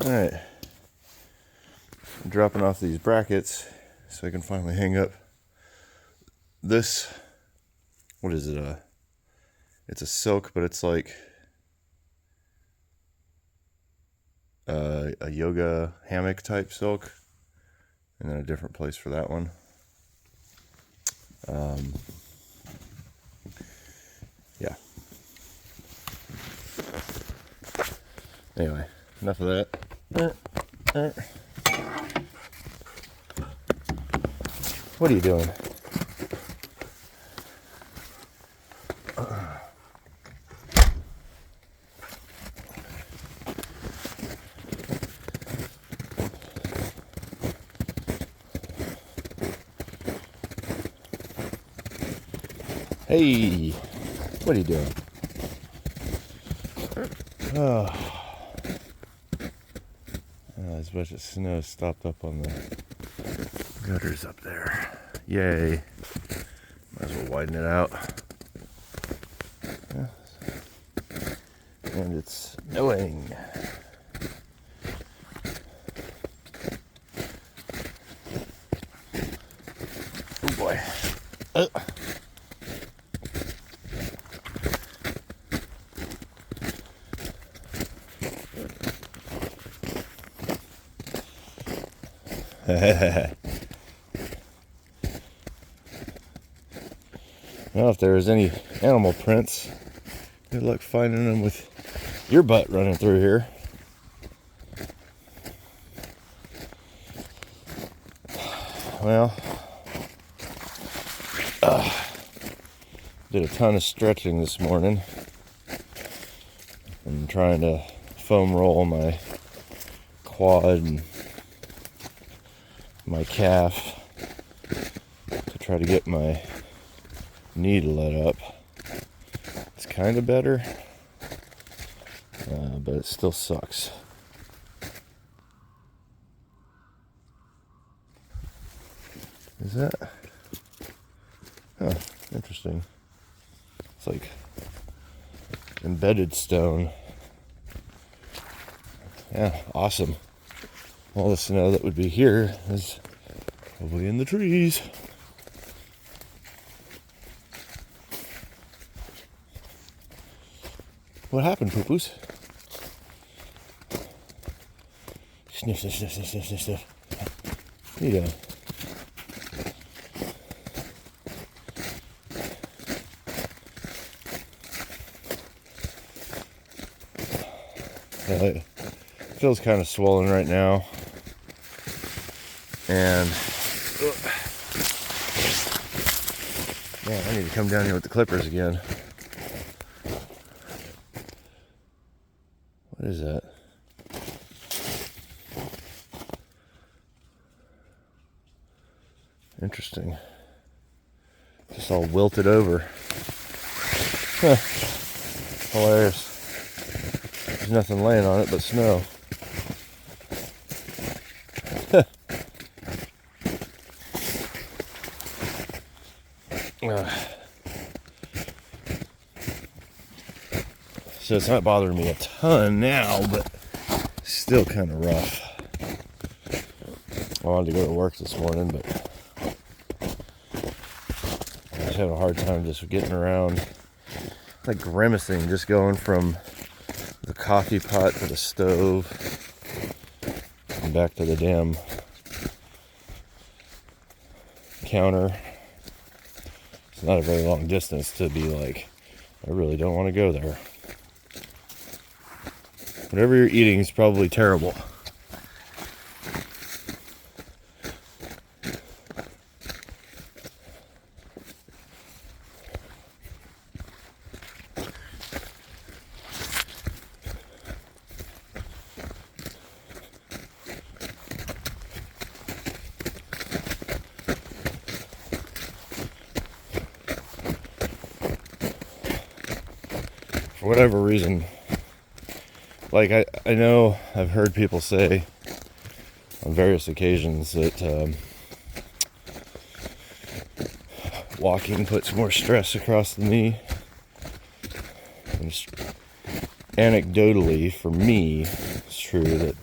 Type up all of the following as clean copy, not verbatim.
Alright, I'm dropping off these brackets so I can finally hang up this. What is it? It's a silk, but it's like a yoga hammock type silk, and then a different place for that one. Yeah. Anyway, enough of that. What are you doing? Hey, what are you doing? Oh, there's a bunch of snow stopped up on the gutters up there. Yay. Might as well widen it out. Yeah. And it's snowing. Oh boy. Well, if there's any animal prints, good luck finding them with your butt running through here. Well, did a ton of stretching this morning. I'm trying to foam roll my quad and my calf to try to get my knee to let up. It's kind of better, but it still sucks. Is that? Huh, interesting. It's like embedded stone. Yeah, awesome. All the snow that would be here is probably in the trees. What happened, poo-poos? Sniff, sniff, sniff, sniff, sniff, sniff, sniff. What are you doing? It feels kind of swollen right now. And man, I need to come down here with the clippers again. What is that? Interesting. Just all wilted over. Huh. Hilarious. There's nothing laying on it but snow. So it's not bothering me a ton now, but still kind of rough. I wanted to go to work this morning, but I just had a hard time just getting around, like grimacing, just going from the coffee pot to the stove and back to the damn counter. It's not a very long distance to be like, I really don't want to go there. Whatever you're eating is probably terrible. For whatever reason, like I know I've heard people say on various occasions that walking puts more stress across the knee. And anecdotally, for me, it's true that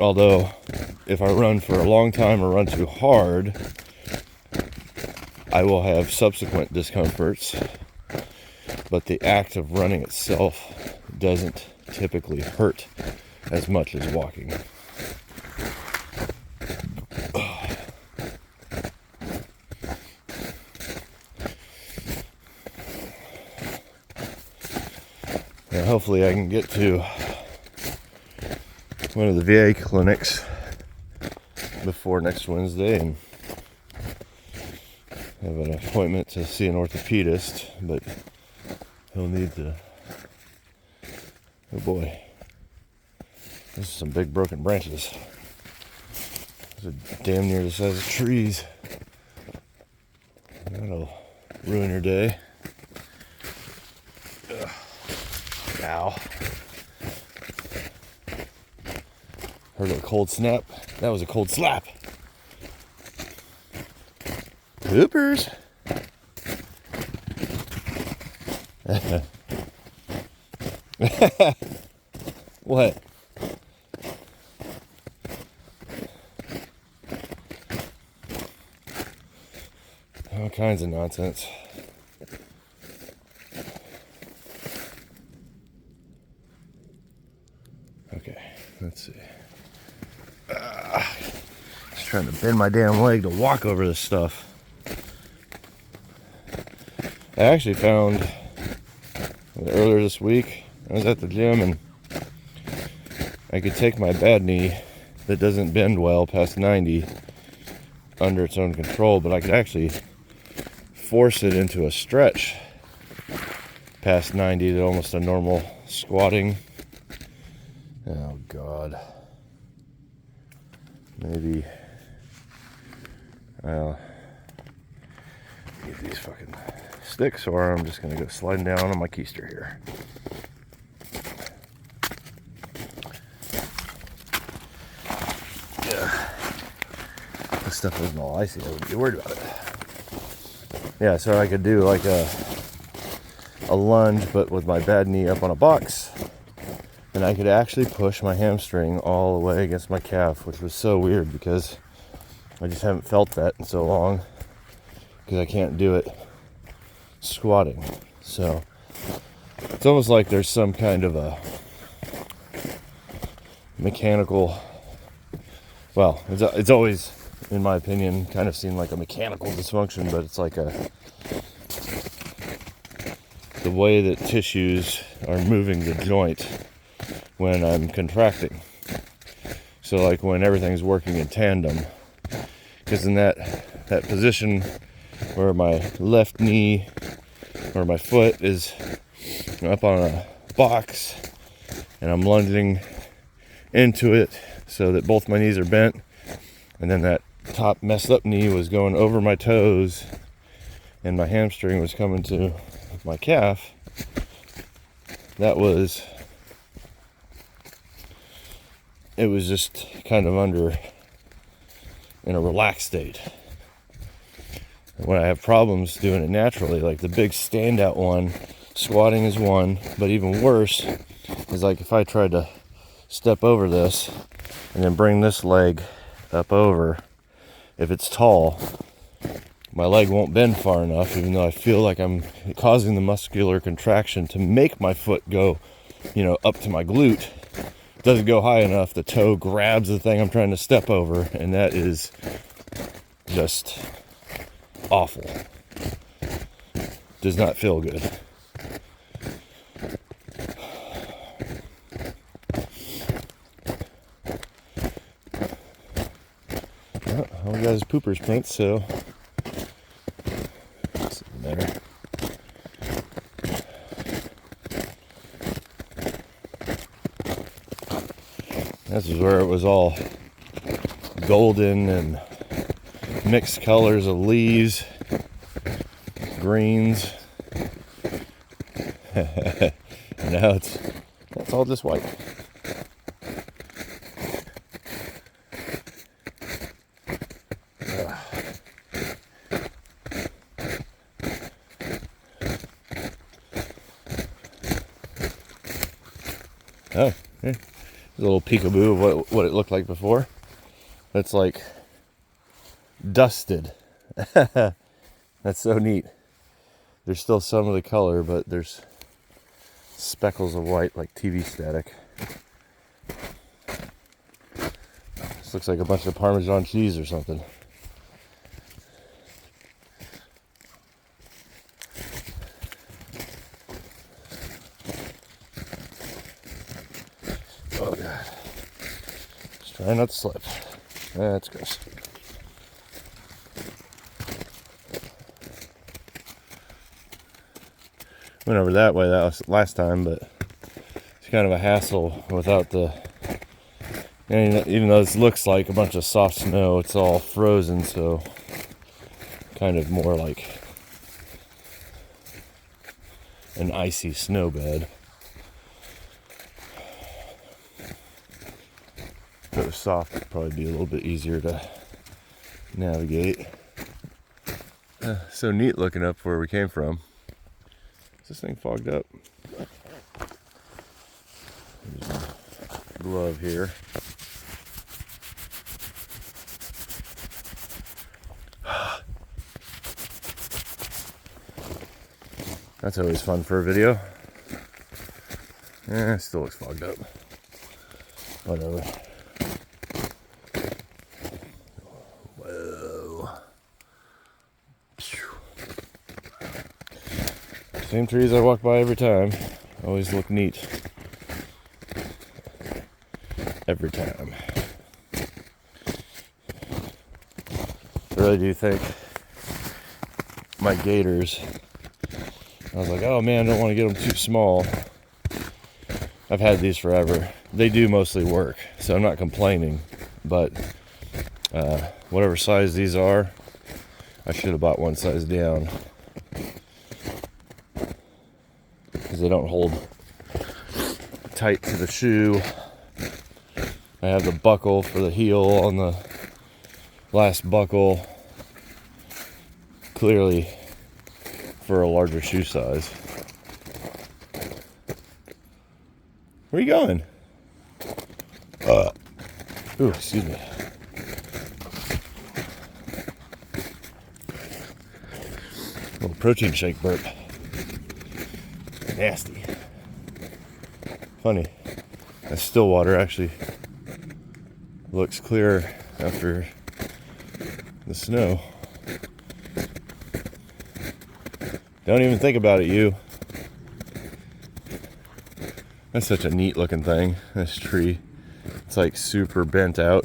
Although, if I run for a long time or run too hard, I will have subsequent discomforts. But the act of running itself doesn't typically hurt as much as walking. And hopefully I can get to one of the VA clinics before next Wednesday and have an appointment to see an orthopedist, but he'll need to... Oh boy. This is some big broken branches. These are damn near the size of trees. That'll ruin your day. Ugh. Ow. Heard a cold snap? That was a cold slap. Poopers. What? All kinds of nonsense. Okay, let's see. Just trying to bend my damn leg to walk over this stuff. I actually found earlier this week, I was at the gym and I could take my bad knee that doesn't bend well past 90 under its own control, but I could actually force it into a stretch past 90 to almost a normal squatting. Oh God. Maybe I'll get these fucking sticks, or I'm just gonna go sliding down on my keister here. Yeah. This stuff isn't all icy, I wouldn't be worried about it. Yeah, so I could do like a lunge, but with my bad knee up on a box. And I could actually push my hamstring all the way against my calf, which was so weird because I just haven't felt that in so long because I can't do it squatting. So it's almost like there's some kind of a mechanical, well, it's always, in my opinion, kind of seemed like a mechanical dysfunction, but it's like the way that tissues are moving the joint when I'm contracting. So like when everything's working in tandem, because in that position where my left knee or my foot is up on a box and I'm lunging into it so that both my knees are bent, and then that top messed up knee was going over my toes and my hamstring was coming to my calf. It was just kind of in a relaxed state. When I have problems doing it naturally, like the big standout one, squatting is one, but even worse is like if I tried to step over this and then bring this leg up over, if it's tall, my leg won't bend far enough, even though I feel like I'm causing the muscular contraction to make my foot go, up to my glute. Doesn't go high enough, the toe grabs the thing I'm trying to step over, and that is just awful. Does not feel good. Well, all we got is pooper's prints, so doesn't matter. This is where it was all golden and mixed colors of leaves, greens. Now it's all just white. Oh, yeah. a little peekaboo of what it looked like before. It's like dusted. That's so neat. There's still some of the color, but there's speckles of white like TV static. This looks like a bunch of Parmesan cheese or something. Oh God. Just try not to slip. That's gross. Went over that way that was last time, but it's kind of a hassle without the, and even though this looks like a bunch of soft snow, it's all frozen, so kind of more like an icy snow bed. If it was soft, it'd probably be a little bit easier to navigate. So neat looking up where we came from. Is this thing fogged up? There's a glove here. That's always fun for a video. It still looks fogged up. Whatever. Whoa. Same trees I walk by every time. Always look neat. Every time. I really do think my gators, I was like, oh man, I don't want to get them too small. I've had these forever. They do mostly work, so I'm not complaining. But whatever size these are, I should have bought one size down. Because they don't hold tight to the shoe. I have the buckle for the heel on the last buckle. Clearly for a larger shoe size. Where are you going? Ooh, excuse me. Little protein shake burp. Nasty. Funny. That still water actually looks clear after the snow. Don't even think about it, you. That's such a neat looking thing, this tree. It's like super bent out.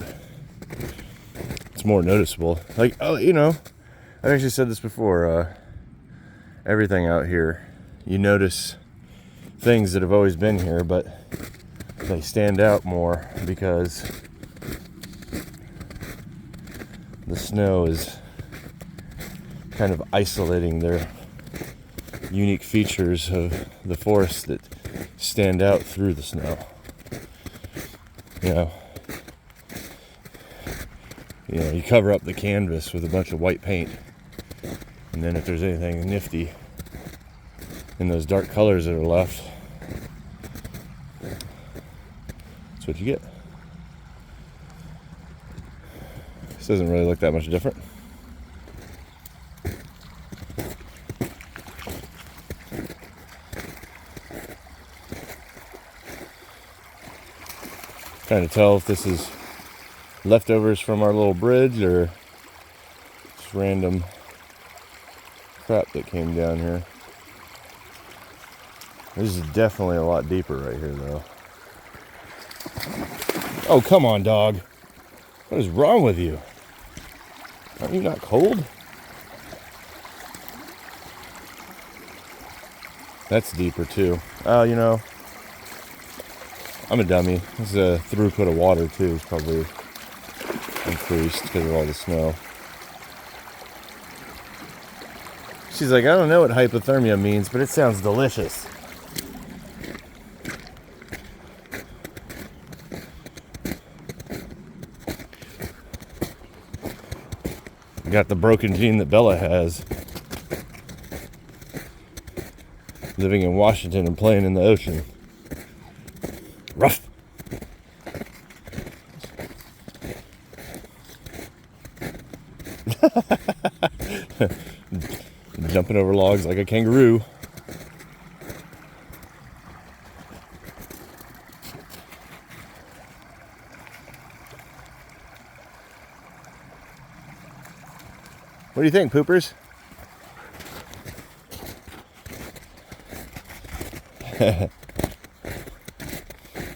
It's more noticeable. Like, oh, you know, I've actually said this before. Everything out here, you notice things that have always been here, but they stand out more because the snow is kind of isolating their unique features of the forest that stand out through the snow. You know, you cover up the canvas with a bunch of white paint, and then if there's anything nifty in those dark colors that are left, that's what you get. This doesn't really look that much different. Trying to tell if this is leftovers from our little bridge or just random crap that came down here. This is definitely a lot deeper right here, though. Oh, come on, dog. What is wrong with you? Are you not cold? That's deeper, too. Oh, you know, I'm a dummy. This is a throughput of water, too. It's probably increased because of all the snow. She's like, I don't know what hypothermia means, but it sounds delicious. Got the broken gene that Bella has. Living in Washington and playing in the ocean. Rough. Jumping over logs like a kangaroo. What do you think, poopers?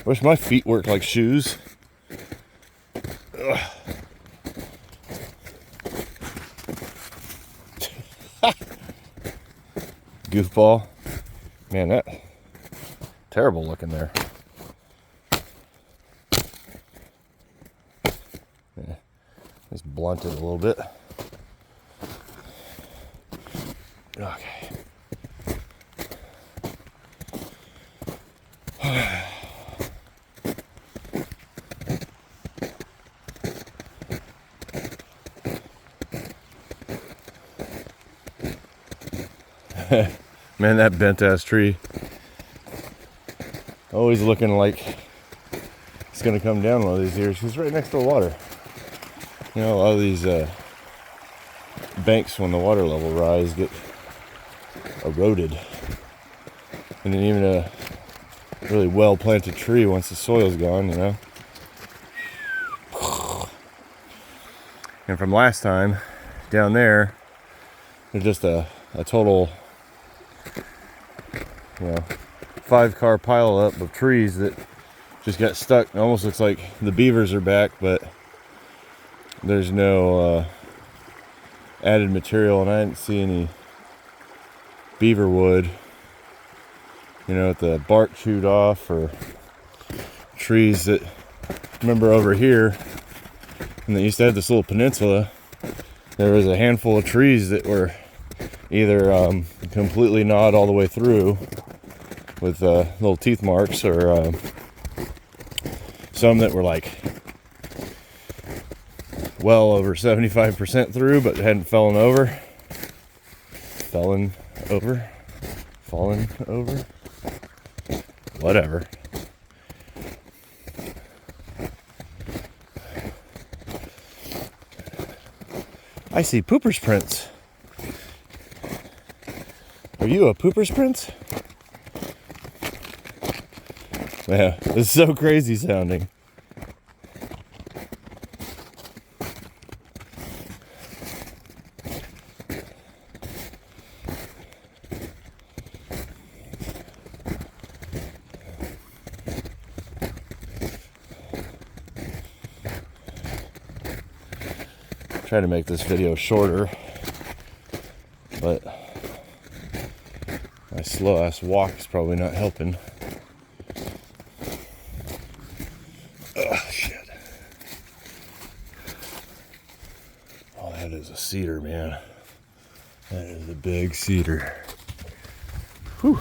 Wish my feet worked like shoes. Ugh. Goofball. Man, that terrible looking there. Yeah, just blunted a little bit. Okay. Man, that bent ass tree. Always looking like it's gonna come down one of these years. It's right next to the water. You know, a lot of these banks, when the water level rise, get eroded. And then even a really well planted tree, once the soil's gone, you know. And from last time down there, there's just a total, 5-car pile up of trees that just got stuck. It almost looks like the beavers are back, but there's no added material, and I didn't see any beaver wood, with the bark chewed off, or trees that, remember over here, and they used to have this little peninsula, there was a handful of trees that were either completely gnawed all the way through with little teeth marks, or some that were like well over 75% through but hadn't fallen over, whatever. I see pooper's prints. Are you a pooper's prince? Yeah, it's so crazy sounding. Try to make this video shorter, but my slow ass walk is probably not helping. Oh shit. Oh, that is a cedar, man. That is a big cedar. Whew.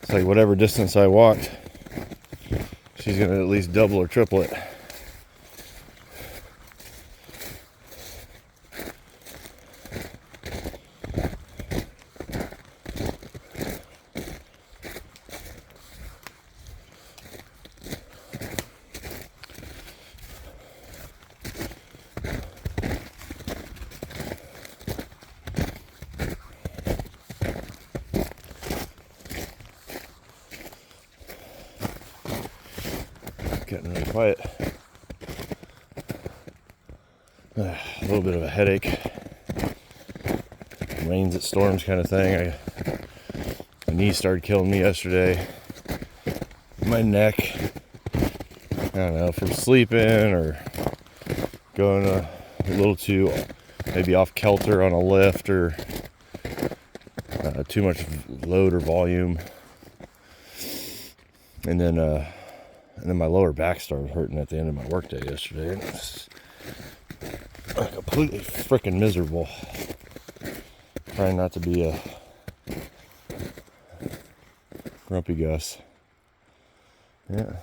Like whatever distance I walked, she's gonna at least double or triple it. Getting really quiet. A little bit of a headache. Rains at storms kind of thing. My knee started killing me yesterday. My neck. I don't know, from sleeping or going a little too maybe off kilter on a lift, or too much load or volume. And then my lower back started hurting at the end of my workday yesterday. And it was like a completely freaking miserable. Trying not to be a grumpy Gus. Yeah.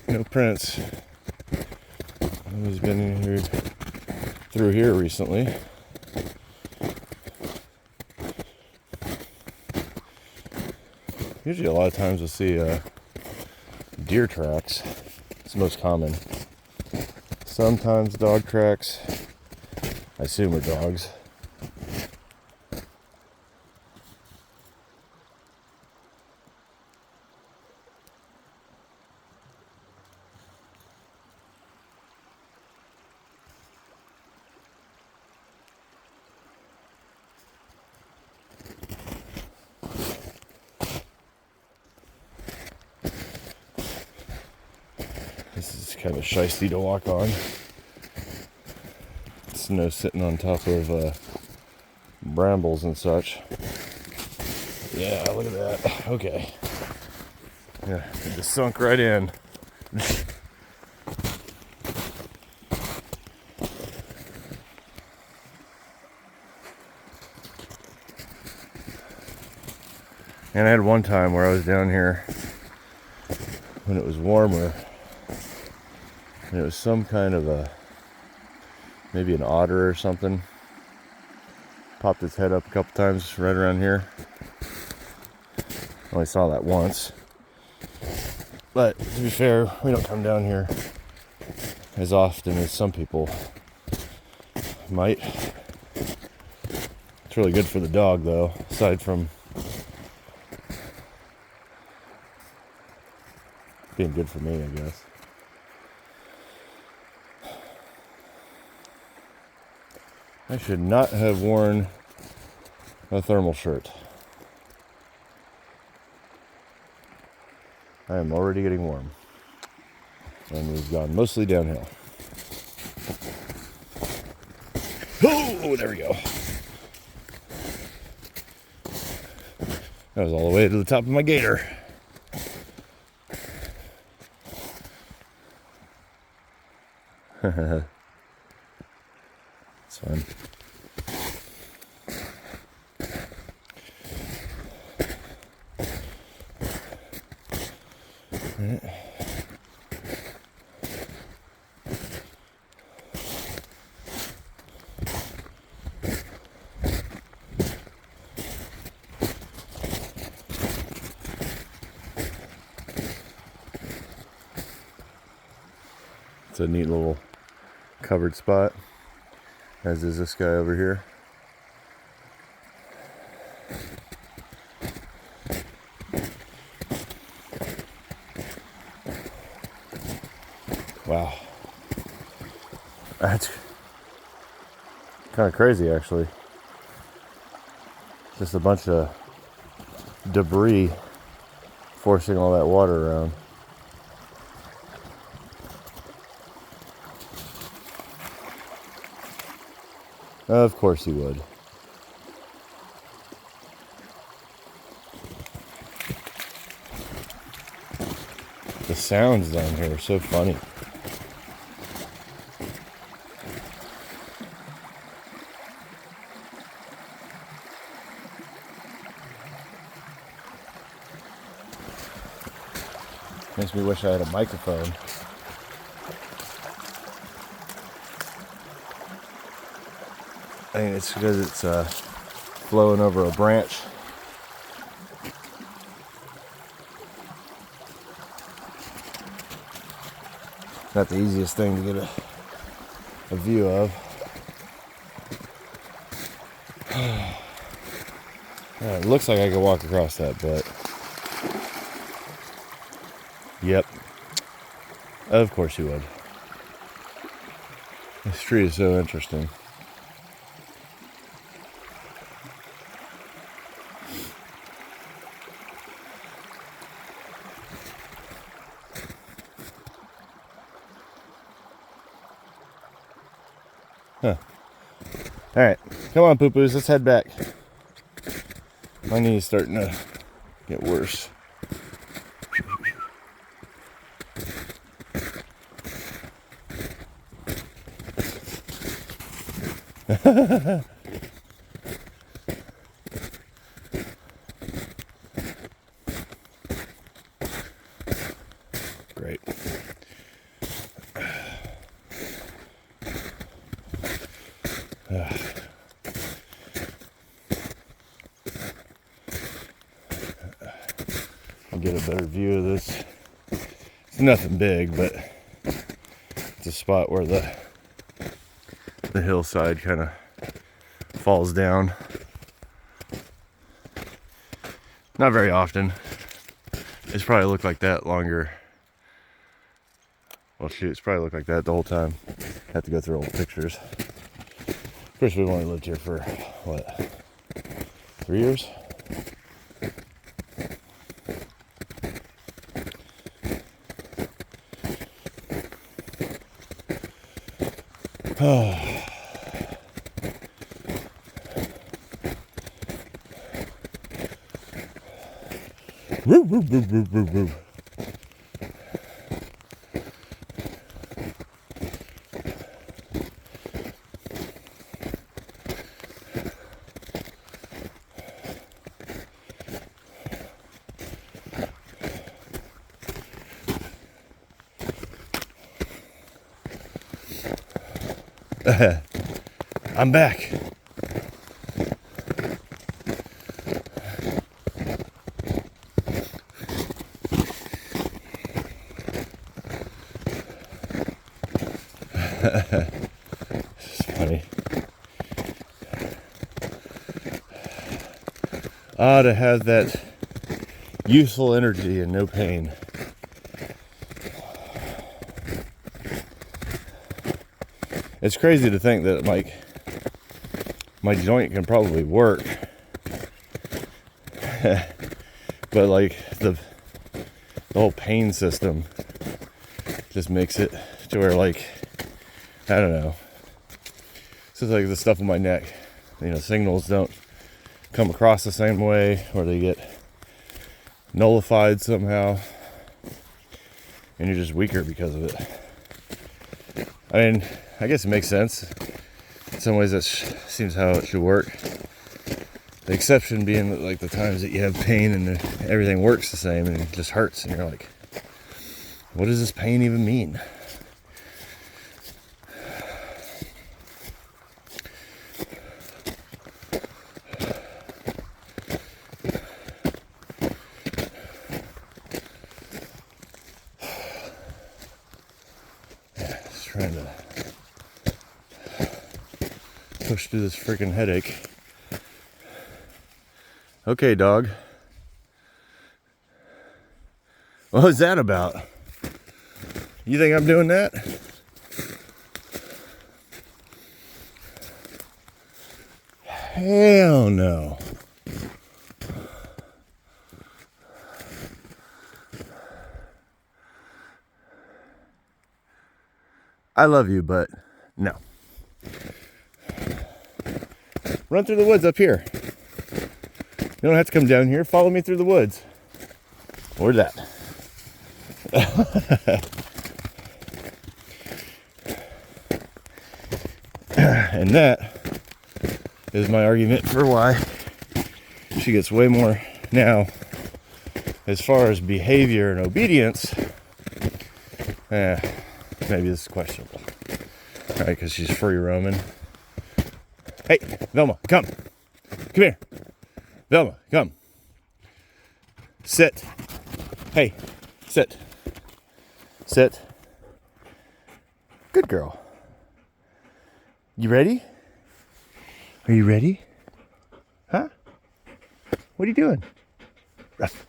No Prince. He's been in here through here recently. Usually a lot of times we'll see deer tracks. It's the most common. Sometimes dog tracks. I assume are dogs. This is kind of shiesty to walk on. Snow sitting on top of brambles and such. Yeah, look at that. Okay. Yeah, it just sunk right in. And I had one time where I was down here when it was warmer, and it was some kind of maybe an otter or something. Popped its head up a couple times right around here. Only saw that once. But to be fair, we don't come down here as often as some people might. It's really good for the dog though, aside from being good for me, I guess. I should not have worn a thermal shirt. I am already getting warm. And we've gone mostly downhill. Oh, there we go. That was all the way to the top of my gator. It's fun. Right. It's a neat little covered spot, as is this guy over here. Wow. That's kind of crazy, actually. Just a bunch of debris forcing all that water around. Of course he would. The sounds down here are so funny. Makes me wish I had a microphone. I think it's because it's flowing over a branch. Not the easiest thing to get a view of. It looks like I could walk across that, but yep, of course you would. This tree is so interesting. Huh. Alright, come on, poo-poos, let's head back. My knee's starting to get worse. Great. I'll get a better view of this. It's nothing big, but it's a spot where the hillside kind of falls down. Not very often. It's probably looked like that longer. Well, shoot, it's probably looked like that the whole time. Have to go through old pictures. Of course, we've only lived here for, what, 3 years? Woo, woo, woo, woo, woo, woo. I'm back. It's funny. To have that youthful energy and no pain. It's crazy to think that my joint can probably work, but like the whole pain system just makes it to where, like, I don't know. So it's like the stuff on my neck, signals don't come across the same way, or they get nullified somehow, and you're just weaker because of it. I mean, I guess it makes sense. In some ways, that seems how it should work. The exception being that, like, the times that you have pain and everything works the same and it just hurts, and you're like, what does this pain even mean? Just trying to push through this freaking headache. Okay, dog. What was that about? You think I'm doing that? Hell no. I love you, but no. Run through the woods up here. You don't have to come down here. Follow me through the woods. Or that. And that is my argument for why she gets way more now. As far as behavior and obedience, maybe this is questionable. All right, because she's free roaming. Hey, Velma, come. Come here. Velma, come. Sit. Hey, sit. Sit. Good girl. You ready? Are you ready? Huh? What are you doing? Ruff.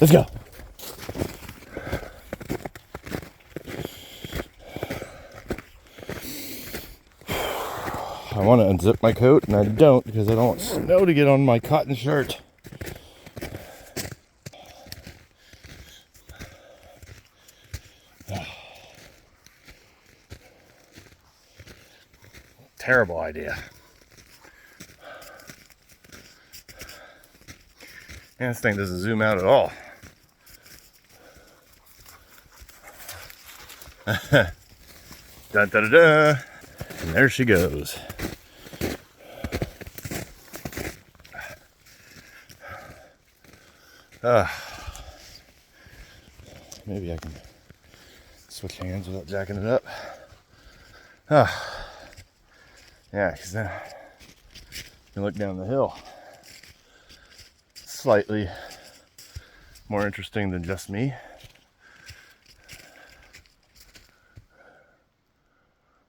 Let's go. I want to unzip my coat, and I don't because I don't want snow to get on my cotton shirt. Terrible idea. And this thing doesn't zoom out at all. Dun, dun, dun, dun. And there she goes. Maybe I can switch hands without jacking it up. Yeah, because then you look down the hill. Slightly more interesting than just me.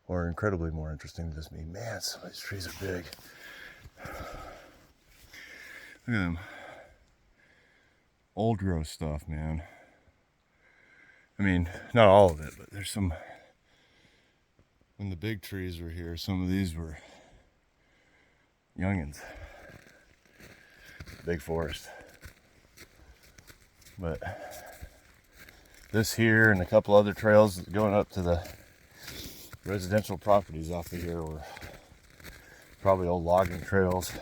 Or incredibly more interesting than just me. Man, some of these trees are big. Look at them. Old growth stuff, man. I mean, not all of it, but there's some. When the big trees were here, some of these were youngins. Big forest. But this here and a couple other trails going up to the residential properties off of here were probably old logging trails.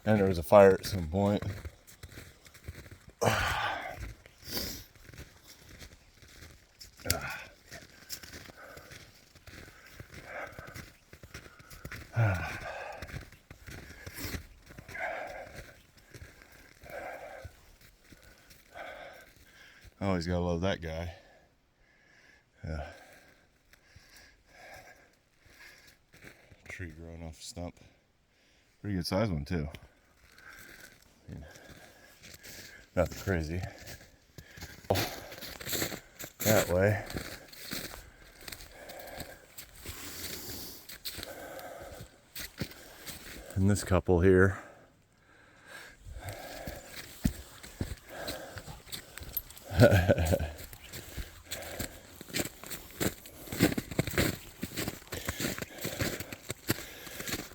And there was a fire at some point. Always gotta love that guy. Yeah. Tree growing off a stump. Pretty good sized one too. I mean, nothing crazy. That way. And this couple here.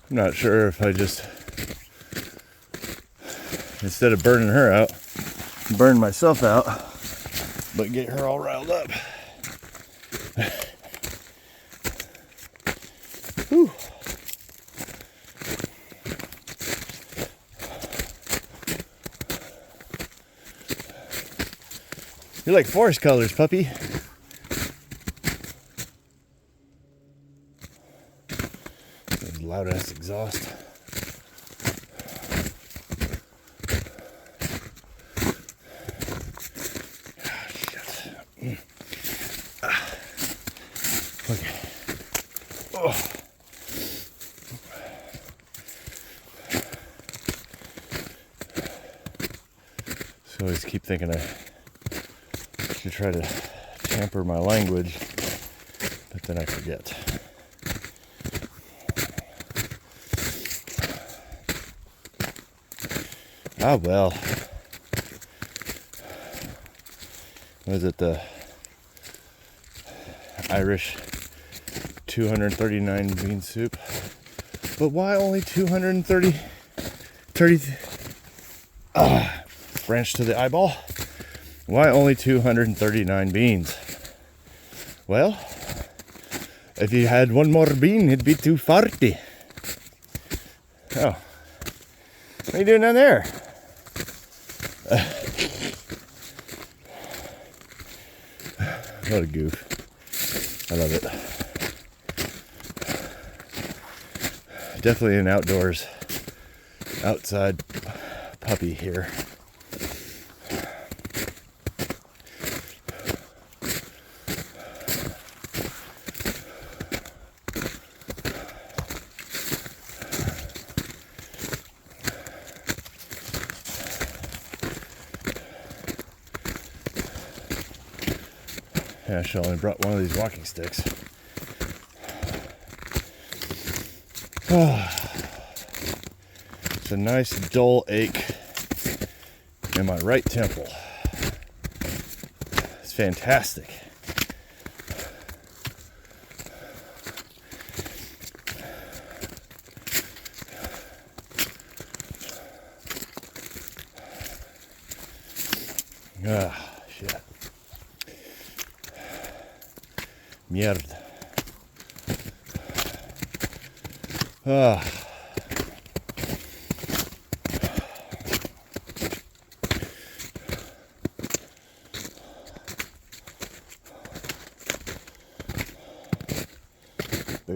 I'm not sure if I just, instead of burning her out, burn myself out, but get her all riled up. Whew. You like forest colors, puppy. Loud ass exhaust. Oh, shit. Okay. Oh. So I always keep thinking I should try to tamper my language, but then I forget. Ah, well. Was it the Irish 239 bean soup? But why only 230? Branch to the eyeball? Why only 239 beans? Well, if you had one more bean, it'd be 240. Oh. What are you doing down there? What a goof. I love it. Definitely an outdoors, outside puppy here. Yeah, I only brought one of these walking sticks. It's a nice dull ache in my right temple. It's fantastic. Shit. Mierda.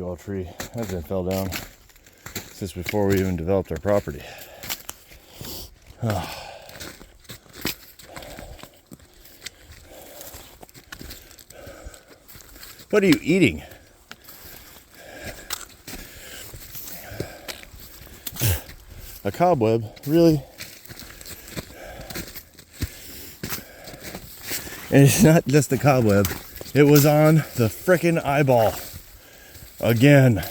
big old tree. That thing fell down since before we even developed our property. What are you eating? A cobweb? Really? And it's not just a cobweb. It was on the frickin' eyeball. Again.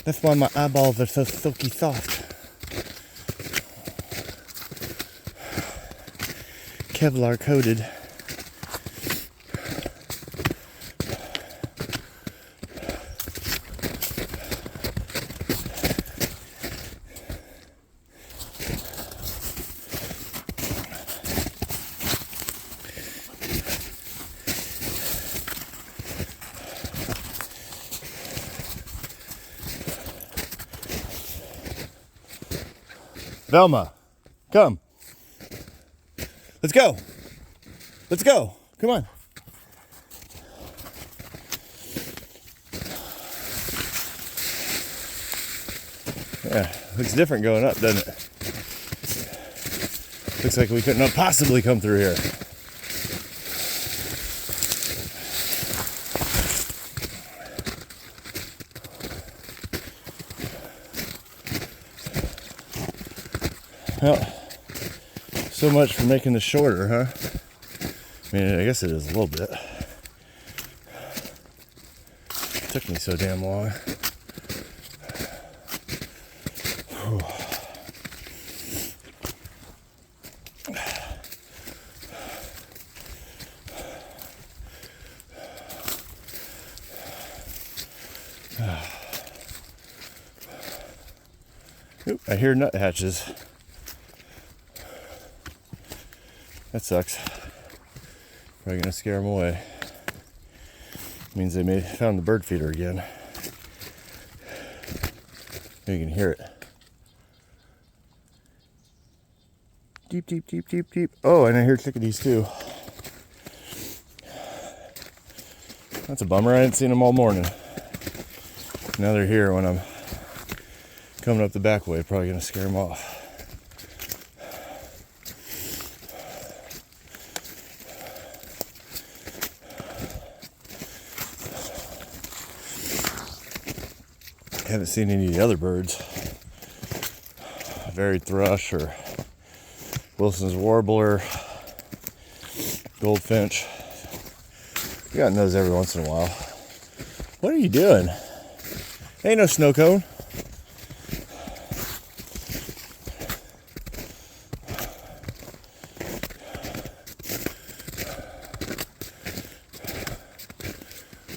That's why my eyeballs are so silky soft. Kevlar coated. Velma, come. Let's go. Let's go. Come on. Yeah, looks different going up, doesn't it? Looks like we couldn't possibly come through here. Well, so much for making this shorter, huh? I mean, I guess it is a little bit. It took me so damn long. Oop, I hear nut hatches. That sucks. Probably gonna scare them away. Means they found the bird feeder again. You can hear it. Deep, deep, deep, deep, deep. Oh, and I hear chickadees too. That's a bummer. I hadn't seen them all morning. Now they're here when I'm coming up the back way. Probably gonna scare them off. I haven't seen any of the other birds. Varied thrush or Wilson's warbler, goldfinch. We gotten those every once in a while. What are you doing? Ain't no snow cone.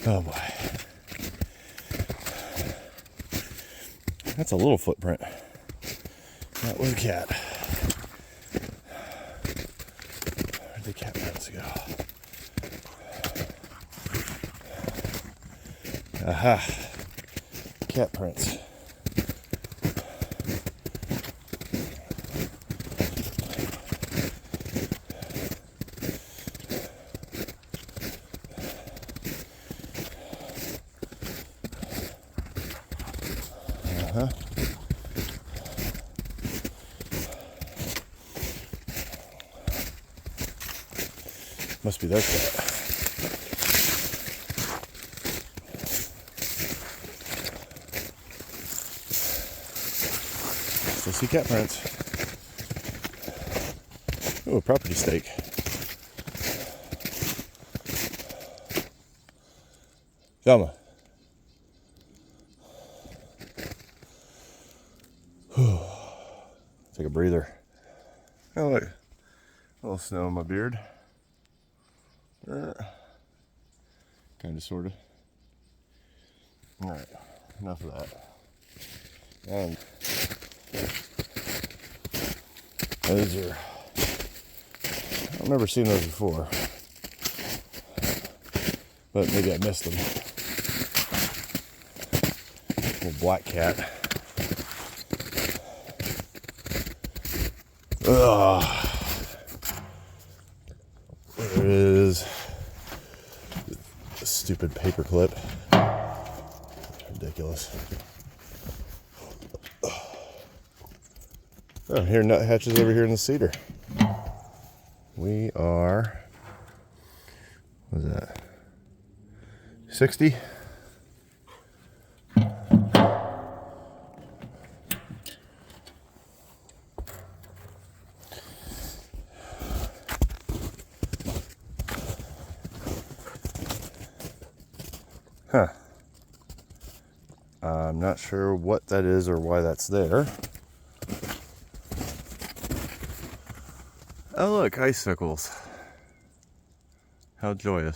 Oh boy. That's a little footprint. That was a cat. Where'd the cat prints go? Aha. Cat prints. Uh-huh. Must be their cat. Still see cat prints. Ooh, a property stake. Velma. Take a breather. Oh, look. A little snow in my beard. Kind of, sort of. Alright, enough of that. And those are, I've never seen those before, but maybe I missed them. Little black cat. Ugh. stupid paper clip. Ridiculous. Oh, here nuthatches over here in the cedar. We are, what is that? 60? Huh. I'm not sure what that is or why that's there. Oh look, icicles. How joyous.